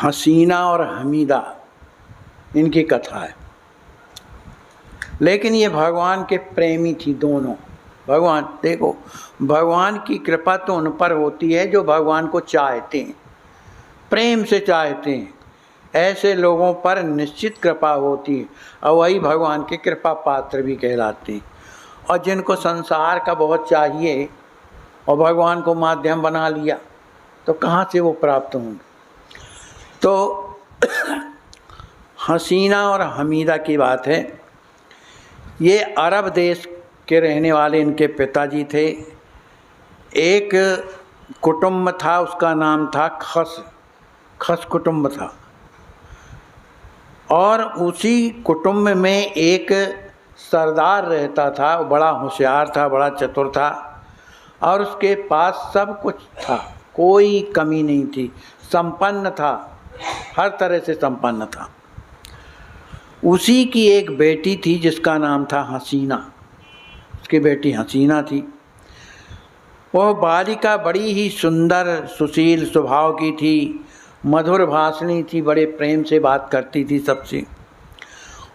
हसीना और हमीदा इनकी कथा है। लेकिन ये भगवान के प्रेमी थी दोनों। भगवान देखो, भगवान की कृपा तो उन पर होती है जो भगवान को चाहते हैं, प्रेम से चाहते हैं। ऐसे लोगों पर निश्चित कृपा होती है और वही भगवान के कृपा पात्र भी कहलाते हैं। और जिनको संसार का बहुत चाहिए और भगवान को माध्यम बना लिया तो कहाँ से वो प्राप्त होंगे। तो हसीना और हमीदा की बात है। ये अरब देश के रहने वाले इनके पिताजी थे। एक कुटुंब था, उसका नाम था खस कुटुंब था। और उसी कुटुंब में एक सरदार रहता था। वो बड़ा होशियार था, बड़ा चतुर था और उसके पास सब कुछ था, कोई कमी नहीं थी, संपन्न था, हर तरह से संपन्न था। उसी की एक बेटी थी जिसका नाम था हसीना। उसकी बेटी हसीना थी। वह बालिका बड़ी ही सुंदर सुशील स्वभाव की थी, मधुर भाषणी थी, बड़े प्रेम से बात करती थी सबसे।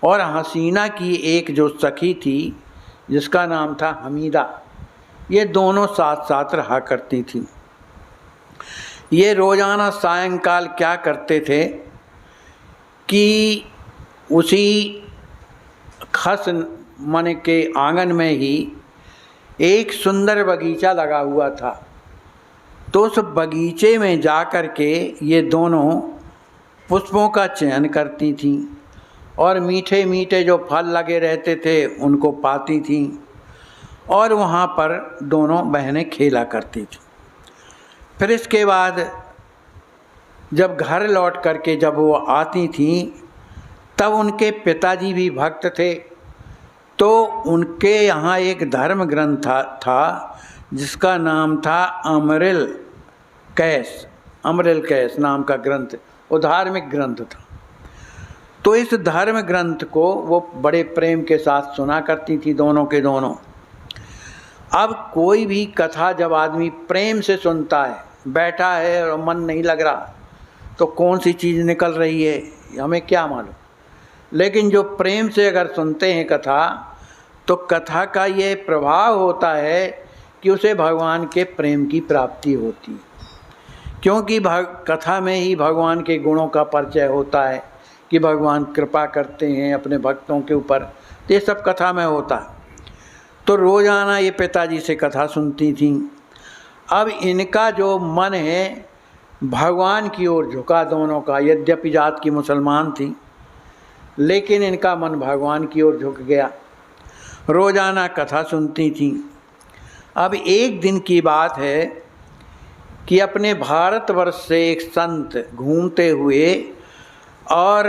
और हसीना की एक जो सखी थी जिसका नाम था हमीदा, ये दोनों साथ साथ रहा करती थी। ये रोज़ाना सायंकाल क्या करते थे कि उसी खस मन के आंगन में ही एक सुंदर बगीचा लगा हुआ था। तो उस बगीचे में जा कर के ये दोनों पुष्पों का चयन करती थीं और मीठे मीठे जो फल लगे रहते थे उनको पाती थीं और वहाँ पर दोनों बहनें खेला करती थीं। फिर इसके बाद जब घर लौट करके जब वो आती थीं तब उनके पिताजी भी भक्त थे। तो उनके यहाँ एक धर्म ग्रंथ था जिसका नाम था अमरिल कैस नाम का ग्रंथ, वो धार्मिक ग्रंथ था। तो इस धर्म ग्रंथ को वो बड़े प्रेम के साथ सुना करती थी दोनों के दोनों। अब कोई भी कथा जब आदमी प्रेम से सुनता है, बैठा है और मन नहीं लग रहा, तो कौन सी चीज़ निकल रही है हमें क्या मालूम। लेकिन जो प्रेम से अगर सुनते हैं कथा, तो कथा का ये प्रभाव होता है कि उसे भगवान के प्रेम की प्राप्ति होती है। क्योंकि कथा में ही भगवान के गुणों का परिचय होता है कि भगवान कृपा करते हैं अपने भक्तों के ऊपर, तो ये सब कथा में होता है। तो रोज़ाना ये पिताजी से कथा सुनती थीं। अब इनका जो मन है भगवान की ओर झुका दोनों का। यद्यपि जात की मुसलमान थी लेकिन इनका मन भगवान की ओर झुक गया। रोज़ाना कथा सुनती थीं। अब एक दिन की बात है कि अपने भारतवर्ष से एक संत घूमते हुए और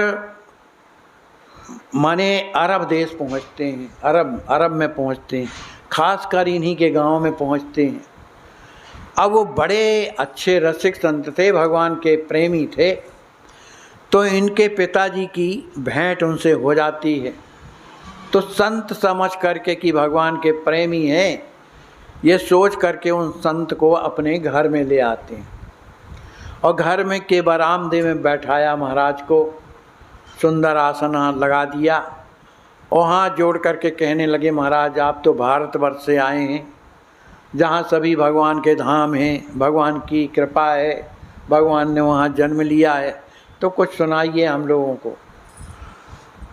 माने अरब देश पहुंचते हैं, अरब में पहुंचते हैं, खासकर इन्हीं के गांव में पहुंचते हैं। अब वो बड़े अच्छे रसिक संत थे, भगवान के प्रेमी थे। तो इनके पिताजी की भेंट उनसे हो जाती है। तो संत समझ करके कि भगवान के प्रेमी हैं, ये सोच करके उन संत को अपने घर में ले आते हैं और घर में के बरामदे में बैठाया महाराज को, सुंदर आसन लगा दिया और हाथ जोड़ करके कहने लगे, महाराज आप तो भारतवर्ष से आए हैं जहाँ सभी भगवान के धाम हैं, भगवान की कृपा है, भगवान ने वहाँ जन्म लिया है, तो कुछ सुनाइए हम लोगों को।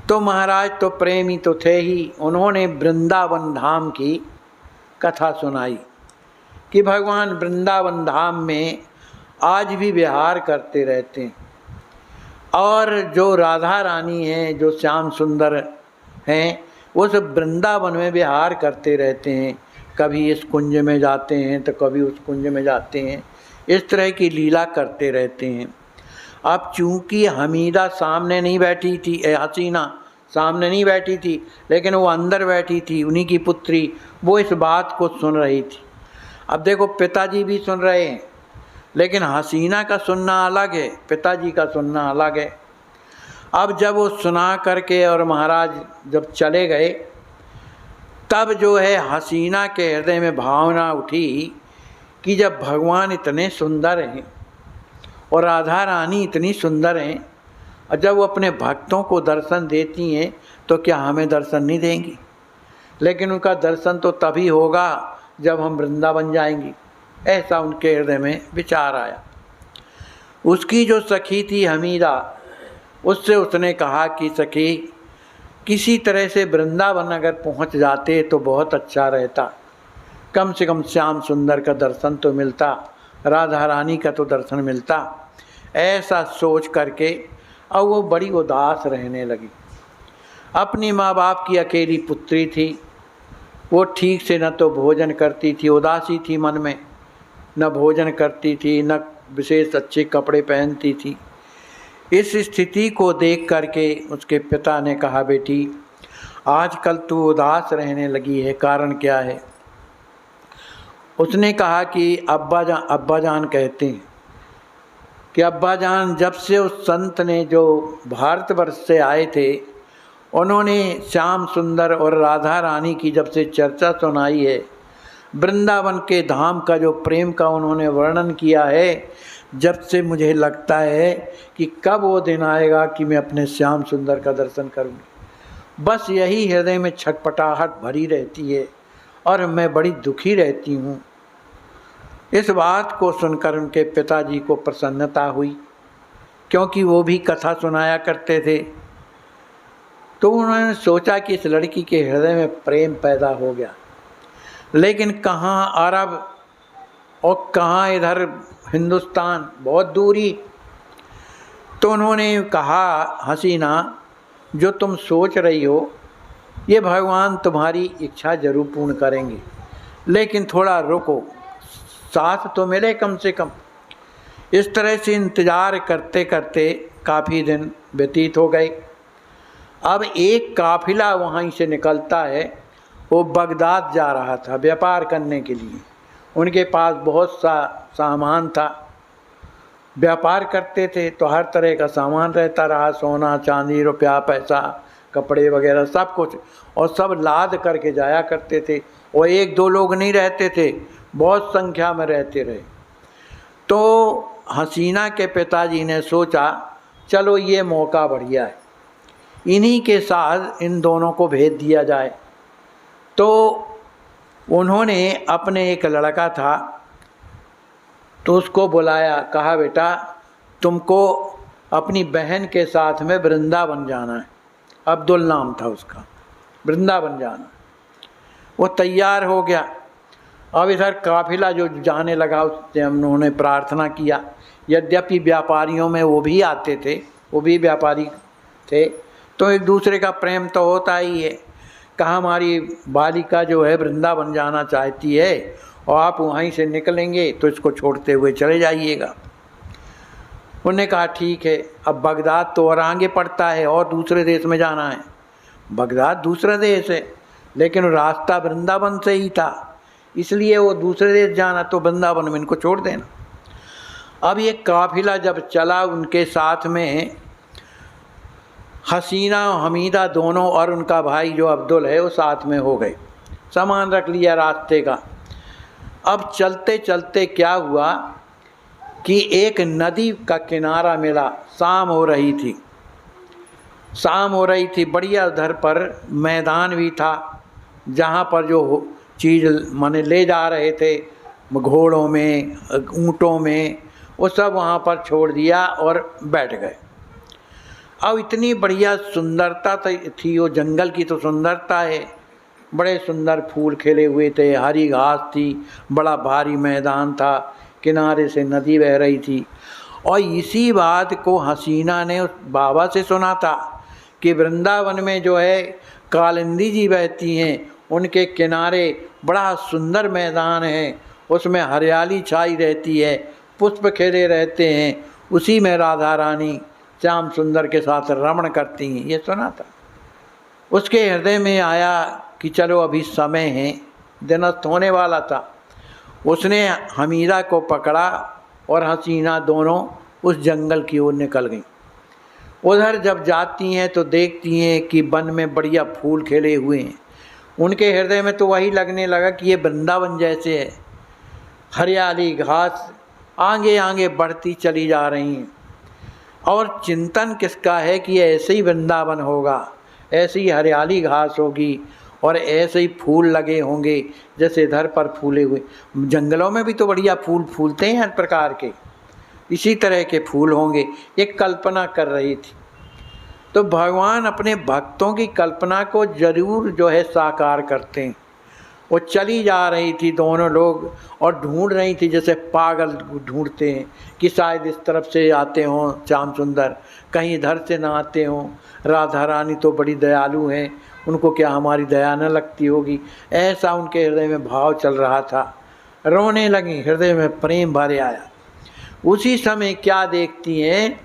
तो महाराज तो प्रेमी तो थे ही, उन्होंने वृंदावन धाम की कथा सुनाई कि भगवान वृंदावन धाम में आज भी विहार करते रहते हैं और जो राधा रानी हैं, जो श्याम सुंदर हैं, वो सब वृंदावन में विहार करते रहते हैं। कभी इस कुंज में जाते हैं तो कभी उस कुंज में जाते हैं, इस तरह की लीला करते रहते हैं। अब चूँकि हमीदा सामने नहीं बैठी थी, हसीना सामने नहीं बैठी थी, लेकिन वो अंदर बैठी थी, उन्हीं की पुत्री, वो इस बात को सुन रही थी। अब देखो पिताजी भी सुन रहे हैं, लेकिन हसीना का सुनना अलग है, पिताजी का सुनना अलग है। अब जब वो सुना करके और महाराज जब चले गए, तब जो है हसीना के हृदय में भावना उठी कि जब भगवान इतने सुंदर हैं और राधा रानी इतनी सुंदर हैं, और जब वो अपने भक्तों को दर्शन देती हैं तो क्या हमें दर्शन नहीं देंगी? लेकिन उनका दर्शन तो तभी होगा जब हम वृंदावन जाएंगी। ऐसा उनके हृदय में विचार आया। उसकी जो सखी थी हमीदा, उससे उसने कहा कि सखी, किसी तरह से वृंदावन अगर पहुंच जाते तो बहुत अच्छा रहता, कम से कम श्याम सुंदर का दर्शन तो मिलता, राधा रानी का तो दर्शन मिलता। ऐसा सोच करके अब वो बड़ी उदास रहने लगी। अपनी माँ बाप की अकेली पुत्री थी, वो ठीक से न तो भोजन करती थी, उदासी थी मन में, न भोजन करती थी, न विशेष अच्छे कपड़े पहनती थी। इस स्थिति को देख करके उसके पिता ने कहा, बेटी आजकल तू उदास रहने लगी है, कारण क्या है? उसने कहा कि अब्बा जान कहते हैं कि अब्बा जान जब से उस संत ने जो भारतवर्ष से आए थे, उन्होंने श्याम सुंदर और राधा रानी की जब से चर्चा सुनाई है, वृंदावन के धाम का जो प्रेम का उन्होंने वर्णन किया है, जब से मुझे लगता है कि कब वो दिन आएगा कि मैं अपने श्याम सुंदर का दर्शन करूँगी। बस यही हृदय में छटपटाहट भरी रहती है और मैं बड़ी दुखी रहती हूँ। इस बात को सुनकर उनके पिताजी को प्रसन्नता हुई, क्योंकि वो भी कथा सुनाया करते थे। तो उन्होंने सोचा कि इस लड़की के हृदय में प्रेम पैदा हो गया, लेकिन कहाँ अरब और कहाँ इधर हिंदुस्तान, बहुत दूरी। तो उन्होंने कहा, हसीना जो तुम सोच रही हो ये भगवान तुम्हारी इच्छा जरूर पूर्ण करेंगे, लेकिन थोड़ा रुको, साथ तो मिले कम से कम। इस तरह से इंतज़ार करते करते काफ़ी दिन व्यतीत हो गए। अब एक काफिला वहीं से निकलता है, वो बगदाद जा रहा था व्यापार करने के लिए। उनके पास बहुत सा सामान था, व्यापार करते थे तो हर तरह का सामान रहता रहा, सोना चांदी रुपया पैसा कपड़े वगैरह सब कुछ, और सब लाद करके जाया करते थे। और एक दो लोग नहीं रहते थे, बहुत संख्या में रहते रहे। तो हसीना के पिताजी ने सोचा चलो ये मौका बढ़िया है, इन्हीं के साथ इन दोनों को भेज दिया जाए। तो उन्होंने अपने एक लड़का था तो उसको बुलाया, कहा बेटा तुमको अपनी बहन के साथ में वृंदावन जाना है। अब्दुल नाम था उसका, वृंदावन जाना। वो तैयार हो गया। अब इधर काफिला जो जाने लगा उससे उन्होंने प्रार्थना किया। यद्यपि व्यापारियों में वो भी आते थे, वो भी व्यापारी थे, तो एक दूसरे का प्रेम तो होता ही है। कहा हमारी बालिका जो है वृंदावन जाना चाहती है और आप वहीं से निकलेंगे तो इसको छोड़ते हुए चले जाइएगा। उन्होंने कहा ठीक है। अब बगदाद तो और आगे पड़ता है और दूसरे देश में जाना है। बगदाद दूसरा देश है, लेकिन रास्ता वृंदावन से ही था, इसलिए वो दूसरे देश जाना तो वृंदावन में इनको छोड़ देना। अब ये काफिला जब चला, उनके साथ में हसीना हमीदा दोनों और उनका भाई जो अब्दुल है वो साथ में हो गए। सामान रख लिया रास्ते का। अब चलते चलते क्या हुआ कि एक नदी का किनारा मिला। शाम हो रही थी, बढ़िया उधर पर मैदान भी था, जहाँ पर जो चीज़ माने ले जा रहे थे घोड़ों में ऊँटों में, वो सब वहाँ पर छोड़ दिया और बैठ गए। अब इतनी बढ़िया सुंदरता थी, वो जंगल की तो सुंदरता है, बड़े सुंदर फूल खिले हुए थे, हरी घास थी, बड़ा भारी मैदान था, किनारे से नदी बह रही थी। और इसी बात को हसीना ने उस बाबा से सुना था कि वृंदावन में जो है कालिंदी जी बहती हैं, उनके किनारे बड़ा सुंदर मैदान है, उसमें हरियाली छाई रहती है, पुष्प खिले रहते हैं, उसी में राधा रानी श्याम सुंदर के साथ रमण करती हैं, ये सुना था। उसके हृदय में आया कि चलो अभी समय है, दिनस्त होने वाला था। उसने हमीदा को पकड़ा और हसीना दोनों उस जंगल की ओर निकल गईं। उधर जब जाती हैं तो देखती हैं कि वन में बढ़िया फूल खिले हुए हैं। उनके हृदय में तो वही लगने लगा कि ये वृंदावन जैसे है, हरियाली घास आगे आगे बढ़ती चली जा रही हैं। और चिंतन किसका है कि ऐसे ही वृंदावन होगा, ऐसी ही हरियाली घास होगी और ऐसे ही फूल लगे होंगे जैसे इधर पर फूले हुए। जंगलों में भी तो बढ़िया फूल फूलते हैं हर प्रकार के, इसी तरह के फूल होंगे। एक कल्पना कर रही थी। तो भगवान अपने भक्तों की कल्पना को जरूर जो है साकार करते हैं। वो चली जा रही थी दोनों लोग और ढूंढ रही थी जैसे पागल ढूंढते हैं कि शायद इस तरफ से आते हों श्याम सुंदर, कहीं इधर से ना आते हों। राधा रानी तो बड़ी दयालु हैं, उनको क्या हमारी दया न लगती होगी, ऐसा उनके हृदय में भाव चल रहा था। रोने लगी, हृदय में प्रेम भरे आया। उसी समय क्या देखती हैं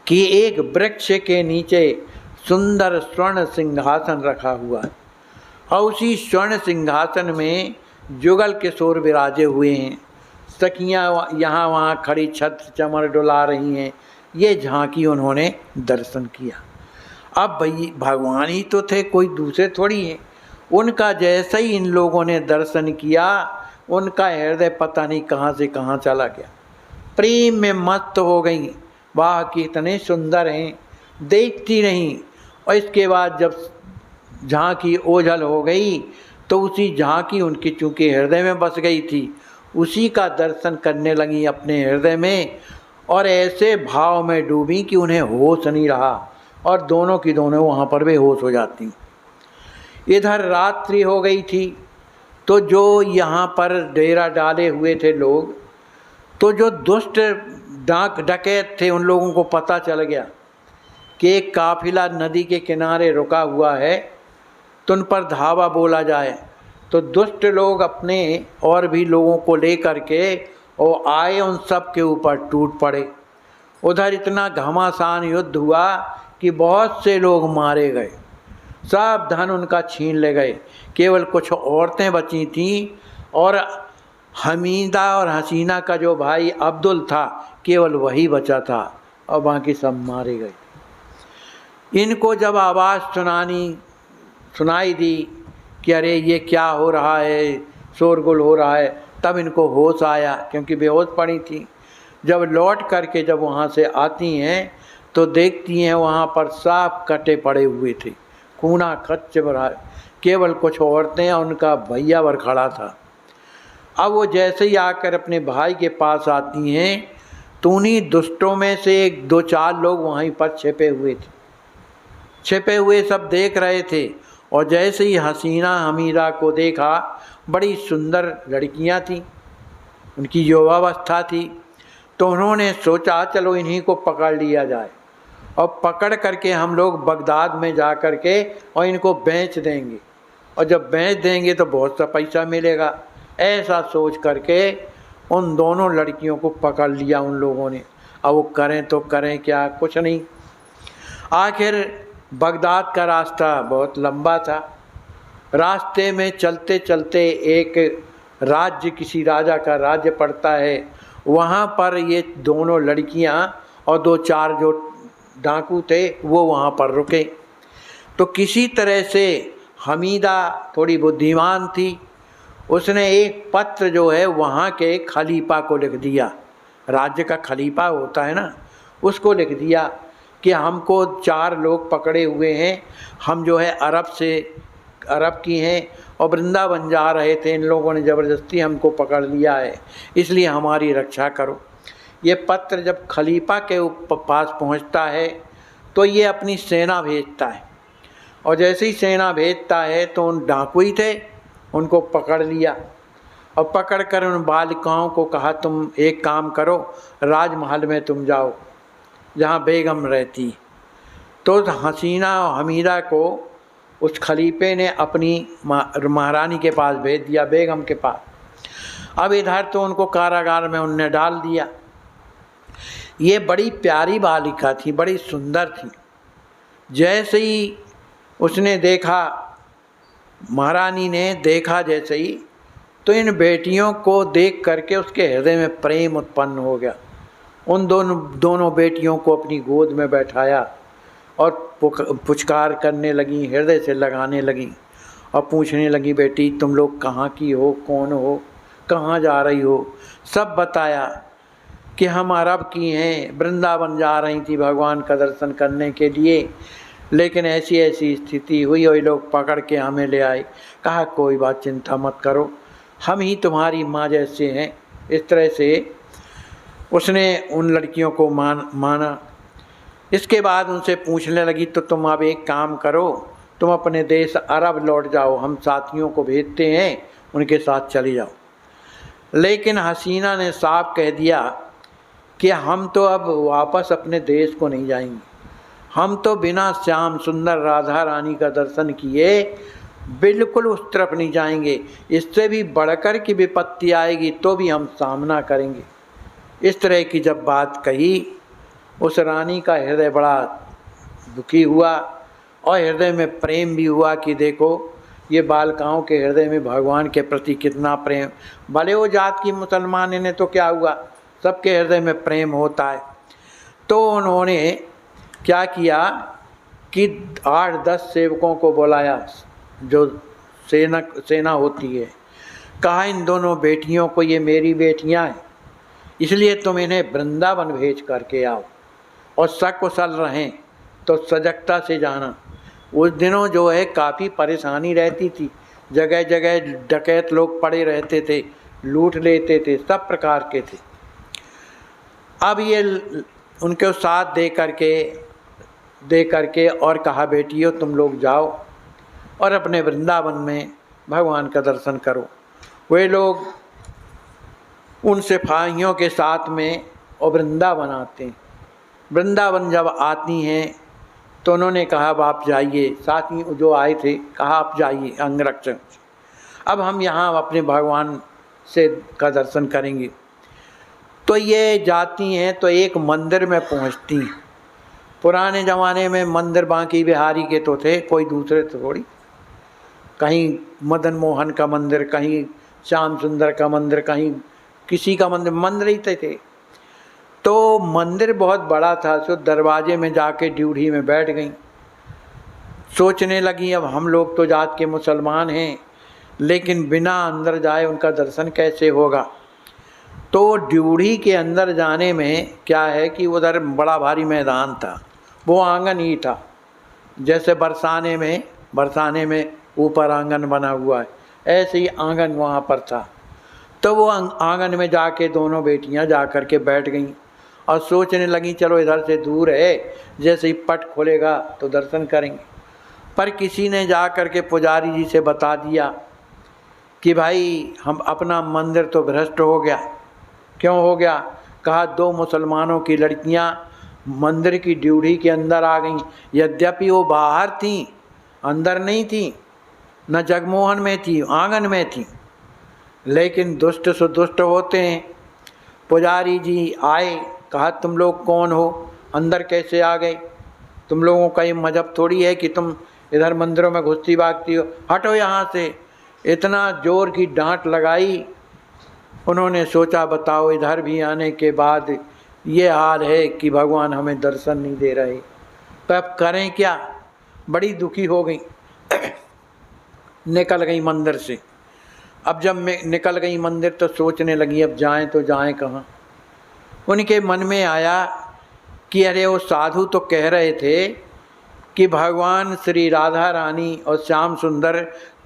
कि एक वृक्ष के नीचे सुंदर स्वर्ण सिंहासन रखा हुआ है और उसी स्वर्ण सिंहासन में जुगल किशोर विराजे हुए हैं। सखियाँ यहाँ वहाँ खड़ी छत चमर डुला रही हैं। ये झांकी उन्होंने दर्शन किया। अब भाई भगवान ही तो थे, कोई दूसरे थोड़ी हैं। उनका जैसे ही इन लोगों ने दर्शन किया, उनका हृदय पता नहीं कहाँ से कहाँ चला गया, प्रेम में मस्त हो गई। वाह कितने सुंदर हैं, देखती नहीं। और इसके बाद जब झांकी ओझल हो गई तो उसी झांकी उनकी चूँकि हृदय में बस गई थी, उसी का दर्शन करने लगी अपने हृदय में और ऐसे भाव में डूबी कि उन्हें होश नहीं रहा और दोनों की दोनों वहाँ पर बेहोश हो जाती। इधर रात्रि हो गई थी तो जो यहाँ पर डेरा डाले हुए थे लोग, तो जो दुष्ट डकैत थे उन लोगों को पता चल गया कि एक काफिला नदी के किनारे रुका हुआ है, तो उन पर धावा बोला जाए। तो दुष्ट लोग अपने और भी लोगों को लेकर के और आए, उन सब के ऊपर टूट पड़े। उधर इतना घमासान युद्ध हुआ कि बहुत से लोग मारे गए, सब धन उनका छीन ले गए। केवल कुछ औरतें बची थीं और हमीदा और हसीना का जो भाई अब्दुल था, केवल वही बचा था और बाकी सब मारे गए। इनको जब आवाज़ सुनाई दी कि अरे ये क्या हो रहा है, शोरगुल हो रहा है, तब इनको होश आया क्योंकि बेहोश पड़ी थी। जब लौट करके जब वहाँ से आती हैं तो देखती हैं वहाँ पर साफ कटे पड़े हुए थे, खूना खच्च भरा, केवल कुछ औरतें और उनका भैया वर खड़ा था। अब वो जैसे ही आकर अपने भाई के पास आती हैं तो उन्हीं दुष्टों में से एक दो चार लोग वहीं पर छिपे हुए थे। छिपे हुए सब देख रहे थे और जैसे ही हसीना हमीदा को देखा, बड़ी सुंदर लड़कियां थीं, उनकी युवावस्था थी, तो उन्होंने सोचा चलो इन्हीं को पकड़ लिया जाए और पकड़ करके हम लोग बगदाद में जा कर के और इनको बेच देंगे और जब बेच देंगे तो बहुत सा पैसा मिलेगा। ऐसा सोच करके उन दोनों लड़कियों को पकड़ लिया उन लोगों ने। अब वो करें तो करें क्या, कुछ नहीं। आखिर बगदाद का रास्ता बहुत लंबा था। रास्ते में चलते चलते एक राज्य, किसी राजा का राज्य पड़ता है, वहाँ पर ये दोनों लड़कियाँ और दो चार जो डाकू थे वो वहाँ पर रुके। तो किसी तरह से हमीदा थोड़ी बुद्धिमान थी, उसने एक पत्र जो है वहाँ के खलीफा को लिख दिया। राज्य का खलीफा होता है ना, उसको लिख दिया कि हमको चार लोग पकड़े हुए हैं, हम जो है अरब की हैं और वृंदावन जा रहे थे, इन लोगों ने ज़बरदस्ती हमको पकड़ लिया है, इसलिए हमारी रक्षा करो। ये पत्र जब खलीफा के पास पहुंचता है तो ये अपनी सेना भेजता है और जैसे ही सेना भेजता है तो उन डाकू ही थे, उनको पकड़ लिया और पकड़ कर उन बालिकाओं को कहा तुम एक काम करो, राजमहल में तुम जाओ जहाँ बेगम रहती। तो हसीना और हमीदा को उस खलीफे ने अपनी महारानी के पास भेज दिया, बेगम के पास। अब इधर तो उनको कारागार में उनने डाल दिया। ये बड़ी प्यारी बालिका थी, बड़ी सुंदर थी। जैसे ही उसने देखा, महारानी ने देखा जैसे ही, तो इन बेटियों को देख करके उसके हृदय में प्रेम उत्पन्न हो गया। उन दोनों बेटियों को अपनी गोद में बैठाया और पुचकार करने लगी, हृदय से लगाने लगी और पूछने लगी बेटी तुम लोग कहाँ की हो, कौन हो, कहाँ जा रही हो, सब बताया कि हम अरब की हैं, वृंदावन जा रही थी भगवान का दर्शन करने के लिए, लेकिन ऐसी ऐसी स्थिति हुई और ये लोग पकड़ के हमें ले आए। कहा कोई बात चिंता मत करो, हम ही तुम्हारी माँ जैसे हैं। इस तरह से उसने उन लड़कियों को माना। इसके बाद उनसे पूछने लगी तो तुम अब एक काम करो, तुम अपने देश अरब लौट जाओ, हम साथियों को भेजते हैं, उनके साथ चली जाओ। लेकिन हसीना ने साफ कह दिया कि हम तो अब वापस अपने देश को नहीं जाएंगे, हम तो बिना श्याम सुंदर राधा रानी का दर्शन किए बिल्कुल उस तरफ नहीं जाएंगे, इससे भी बढ़कर की विपत्ति आएगी तो भी हम सामना करेंगे। इस तरह की जब बात कही, उस रानी का हृदय बड़ा दुखी हुआ और हृदय में प्रेम भी हुआ कि देखो ये बालिकाओं के हृदय में भगवान के प्रति कितना प्रेम, भले वो जात की मुसलमान इन्हें तो क्या हुआ, सबके हृदय में प्रेम होता है। तो उन्होंने क्या किया कि 8-10 सेवकों को बुलाया, जो सेना होती है। कहा इन दोनों बेटियों को, ये मेरी बेटियां हैं, इसलिए तुम इन्हें वृंदावन भेज करके आओ और सकुशल रहें तो सजगता से जाना। उस दिनों जो है काफ़ी परेशानी रहती थी, जगह जगह डकैत लोग पड़े रहते थे, लूट लेते थे, सब प्रकार के थे। अब ये उनके साथ दे करके और कहा बेटियों तुम लोग जाओ और अपने वृंदावन में भगवान का दर्शन करो। वे लोग उन सिपाहियों के साथ में और वृंदावन आते हैं। वृंदावन जब आती हैं तो उन्होंने कहा अब आप जाइए, साथी जो आए थे कहा आप जाइए अंगरक्षक, अब हम यहाँ अपने भगवान से का दर्शन करेंगे। तो ये जाती हैं तो एक मंदिर में पहुँचती हैं। पुराने ज़माने में मंदिर बांकी बिहारी के तो थे, कोई दूसरे तो थोड़ी, कहीं मदन मोहन का मंदिर, कहीं श्याम सुंदर का मंदिर, कहीं किसी का मंदिर ही थे। तो मंदिर बहुत बड़ा था, तो दरवाजे में जाके ड्यूढ़ी में बैठ गई। सोचने लगी अब हम लोग तो जात के मुसलमान हैं, लेकिन बिना अंदर जाए उनका दर्शन कैसे होगा। तो ड्यूढ़ी के अंदर जाने में क्या है कि उधर बड़ा भारी मैदान था, वो आंगन ही था, जैसे बरसाने में ऊपर आंगन बना हुआ है, ऐसे ही आंगन वहाँ पर था। तो वो आंगन में जाके दोनों बेटियाँ जा कर के बैठ गईं और सोचने लगी चलो इधर से दूर है, जैसे ही पट खोलेगा तो दर्शन करेंगे। पर किसी ने जा कर के पुजारी जी से बता दिया कि भाई हम अपना मंदिर तो भ्रष्ट हो गया। क्यों हो गया? कहा 2 मुसलमानों की लड़कियां मंदिर की ड्यूढ़ी के अंदर आ गईं, यद्यपि वो बाहर थीं, अंदर नहीं थीं, न जगमोहन में थी, आंगन में थी, लेकिन दुष्ट से दुष्ट होते हैं। पुजारी जी आए, कहा तुम लोग कौन हो, अंदर कैसे आ गए, तुम लोगों का ये मजहब थोड़ी है कि तुम इधर मंदिरों में घुसती भागती हो, हटो यहाँ से। इतना जोर की डांट लगाई। उन्होंने सोचा बताओ इधर भी आने के बाद ये हाल है कि भगवान हमें दर्शन नहीं दे रहे, तो अब करें क्या। बड़ी दुखी हो गई, निकल गई मंदिर से। अब जब मैं निकल गई मंदिर तो सोचने लगी अब जाएं तो जाएं कहाँ। उनके मन में आया कि अरे वो साधु तो कह रहे थे कि भगवान श्री राधा रानी और श्याम सुंदर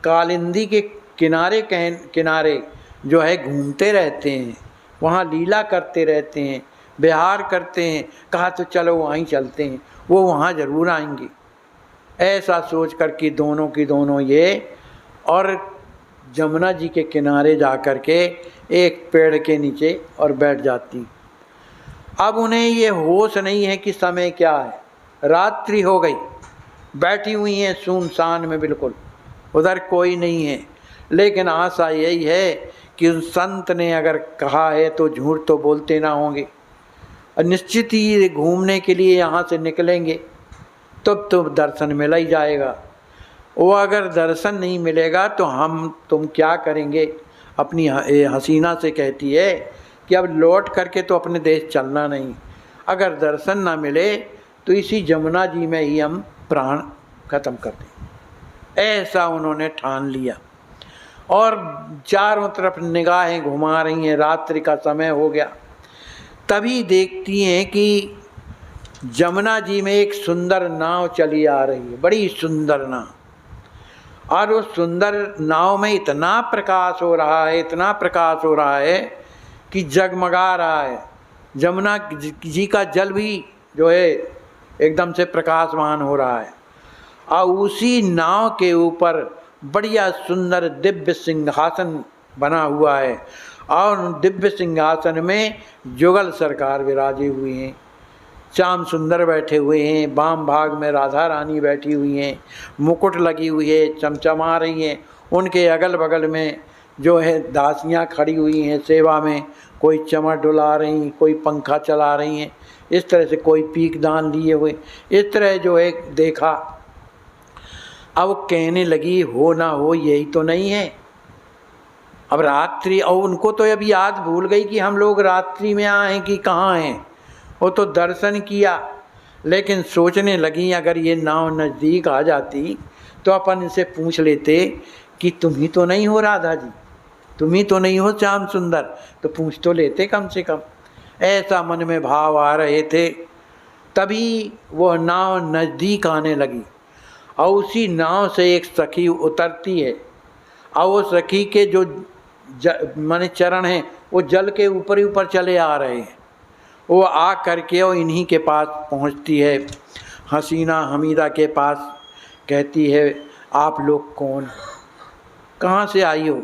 कालिंदी के किनारे जो है घूमते रहते हैं, वहाँ लीला करते रहते हैं, विहार करते हैं। कहा तो चलो वहीं चलते हैं, वो वहाँ ज़रूर आएंगे। ऐसा सोच कर कि दोनों की दोनों ये और जमुना जी के किनारे जा कर के एक पेड़ के नीचे और बैठ जाती। अब उन्हें ये होश नहीं है कि समय क्या है, रात्रि हो गई, बैठी हुई हैं सुनसान में बिल्कुल, उधर कोई नहीं है। लेकिन आशा यही है कि उन संत ने अगर कहा है तो झूठ तो बोलते ना होंगे, और निश्चित ही घूमने के लिए यहाँ से निकलेंगे तब तो दर्शन मिल ही जाएगा। वो अगर दर्शन नहीं मिलेगा तो तुम क्या करेंगे। अपनी हसीना से कहती है कि अब लौट करके तो अपने देश चलना नहीं, अगर दर्शन ना मिले तो इसी जमुना जी में ही हम प्राण खत्म कर दें। ऐसा उन्होंने ठान लिया। और चारों तरफ निगाहें घुमा रही हैं, रात्रि का समय हो गया। तभी देखती हैं कि जमुना जी में एक सुंदर नाव चली आ रही है, बड़ी सुंदर नाव। और उस सुंदर नाव में इतना प्रकाश हो रहा है, इतना प्रकाश हो रहा है कि जगमगा रहा है। जमुना जी का जल भी जो है एकदम से प्रकाशमान हो रहा है। और उसी नाव के ऊपर बढ़िया सुंदर दिव्य सिंहासन बना हुआ है, और दिव्य सिंहासन में जुगल सरकार विराजे हुए हैं, श्याम सुंदर बैठे हुए हैं, वाम भाग में राधा रानी बैठी हुई हैं, मुकुट लगी हुई है, चमचमा रही हैं। उनके अगल बगल में जो है दासियाँ खड़ी हुई हैं सेवा में, कोई चमर डुला रही, कोई पंखा चला रही हैं, इस तरह से कोई पीक दान लिए हुए, इस तरह जो है देखा। अब कहने लगी हो ना हो यही तो नहीं है। अब रात्रि, और उनको तो अभी याद भूल गई कि हम लोग रात्रि में आए हैं कि कहाँ हैं। वो तो दर्शन किया, लेकिन सोचने लगी अगर ये नाव नज़दीक आ जाती तो अपन इनसे पूछ लेते कि तुम ही तो नहीं हो राधा जी, तुम ही तो नहीं हो श्याम सुंदर, तो पूछ तो लेते कम से कम। ऐसा मन में भाव आ रहे थे। तभी वो नाव नज़दीक आने लगी, और उसी नाव से एक सखी उतरती है, और वो सखी के जो माने चरण हैं वो जल के ऊपर ही ऊपर चले आ रहे हैं। वो आ करके और इन्हीं के पास पहुंचती है, हसीना हमीदा के पास। कहती है आप लोग कौन, कहाँ से आई हो,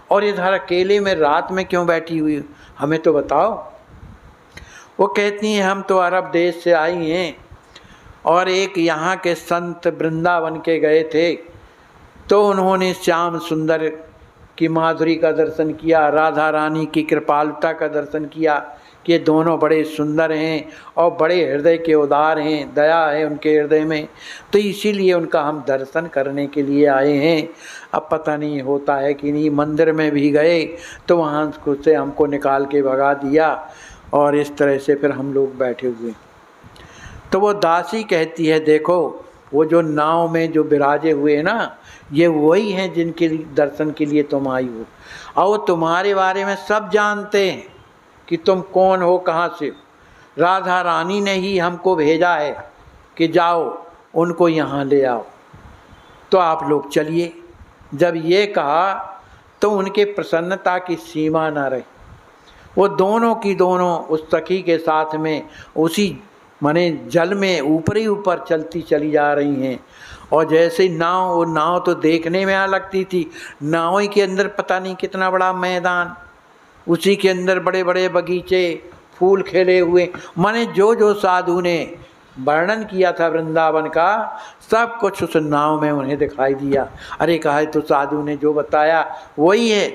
और इधर अकेले में रात में क्यों बैठी हुई हो, हमें तो बताओ। वो कहती हैं हम तो अरब देश से आई हैं, और एक यहाँ के संत वृंदावन के गए थे, तो उन्होंने श्याम सुंदर की माधुरी का दर्शन किया, राधा रानी की कृपालुता का दर्शन किया कि ये दोनों बड़े सुंदर हैं और बड़े हृदय के उदार हैं, दया है उनके हृदय में, तो इसीलिए उनका हम दर्शन करने के लिए आए हैं। अब पता नहीं होता है कि नहीं, मंदिर में भी गए तो वहाँ से हमको निकाल के भगा दिया, और इस तरह से फिर हम लोग बैठे हुए। तो वो दासी कहती है देखो वो जो नाव में जो विराजे हुए हैं ना, ये वही हैं जिनके दर्शन के लिए तुम आई हो, और वो तुम्हारे बारे में सब जानते हैं कि तुम कौन हो, कहाँ से हो। राधा रानी ने ही हमको भेजा है कि जाओ उनको यहाँ ले आओ, तो आप लोग चलिए। जब ये कहा तो उनके प्रसन्नता की सीमा न रही। वो दोनों की दोनों उस सखी के साथ में उसी माने जल में ऊपर ही ऊपर चलती चली जा रही हैं। और जैसे नाव, वो नाव तो देखने में लगती थी, नाव ही के अंदर पता नहीं कितना बड़ा मैदान, उसी के अंदर बड़े बड़े बगीचे, फूल खेले हुए, माने जो जो साधु ने वर्णन किया था वृंदावन का, सब कुछ उस नाव में उन्हें दिखाई दिया। अरे कहा तो साधु ने जो बताया वही है,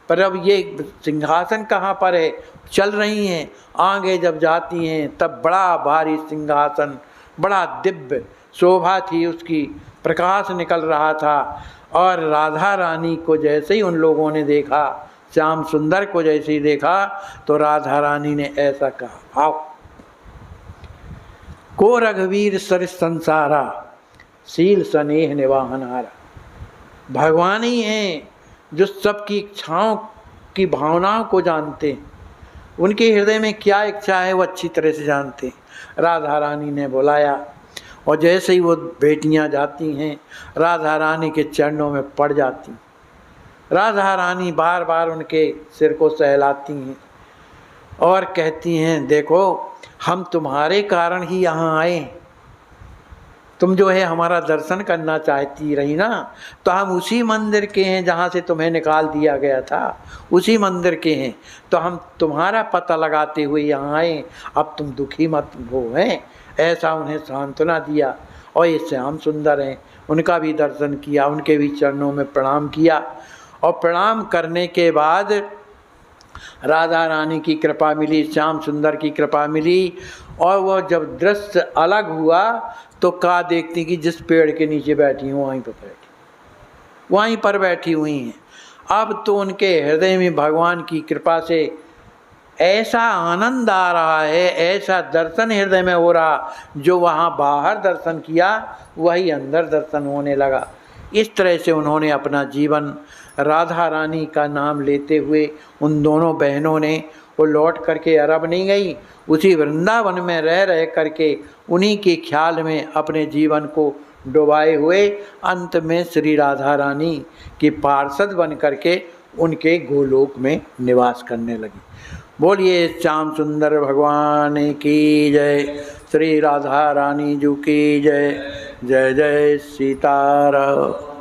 पर अब ये सिंहासन कहाँ पर है। चल रही हैं, आगे जब जाती हैं तब बड़ा भारी सिंहासन, बड़ा दिव्य शोभा थी उसकी, प्रकाश निकल रहा था। और राधा रानी को जैसे ही उन लोगों ने देखा, श्याम सुंदर को जैसे ही देखा, तो राधा रानी ने ऐसा कहा आओ को रघुवीर सरिस संसारा, शील स्नेह निवाहनारा। भगवान ही हैं जो सबकी इच्छाओं की भावनाओं को जानते हैं, उनके हृदय में क्या इच्छा है वो अच्छी तरह से जानते हैं। राधा रानी ने बुलाया, और जैसे ही वो बेटियां जाती हैं राधा रानी के चरणों में पड़ जाती। राधा रानी बार बार उनके सिर को सहलाती हैं और कहती हैं देखो हम तुम्हारे कारण ही यहाँ आए, तुम जो है हमारा दर्शन करना चाहती रही ना, तो हम उसी मंदिर के हैं जहाँ से तुम्हें निकाल दिया गया था, उसी मंदिर के हैं, तो हम तुम्हारा पता लगाते हुए यहाँ आए, अब तुम दुखी मत हो। हैं ऐसा उन्हें सांत्वना दिया। और ये श्याम सुंदर हैं, उनका भी दर्शन किया, उनके भी चरणों में प्रणाम किया। और प्रणाम करने के बाद राधा रानी की कृपा मिली, श्याम सुंदर की कृपा मिली। और वह जब दृश्य अलग हुआ तो क्या देखती कि जिस पेड़ के नीचे बैठी हूँ वहीं पर बैठी हुई हैं। अब तो उनके हृदय में भगवान की कृपा से ऐसा आनंद आ रहा है, ऐसा दर्शन हृदय में हो रहा, जो वहाँ बाहर दर्शन किया वही अंदर दर्शन होने लगा। इस तरह से उन्होंने अपना जीवन राधा रानी का नाम लेते हुए उन दोनों बहनों ने वो लौट करके अरब नहीं गई, उसी वृंदावन में रह करके उन्हीं के ख्याल में अपने जीवन को डुबाए हुए अंत में श्री राधा रानी की पार्षद बन करके उनके गोलोक में निवास करने लगी। बोलिए श्याम सुंदर भगवान की जय, श्री राधा रानी जी की जय। जय जय सीताराम।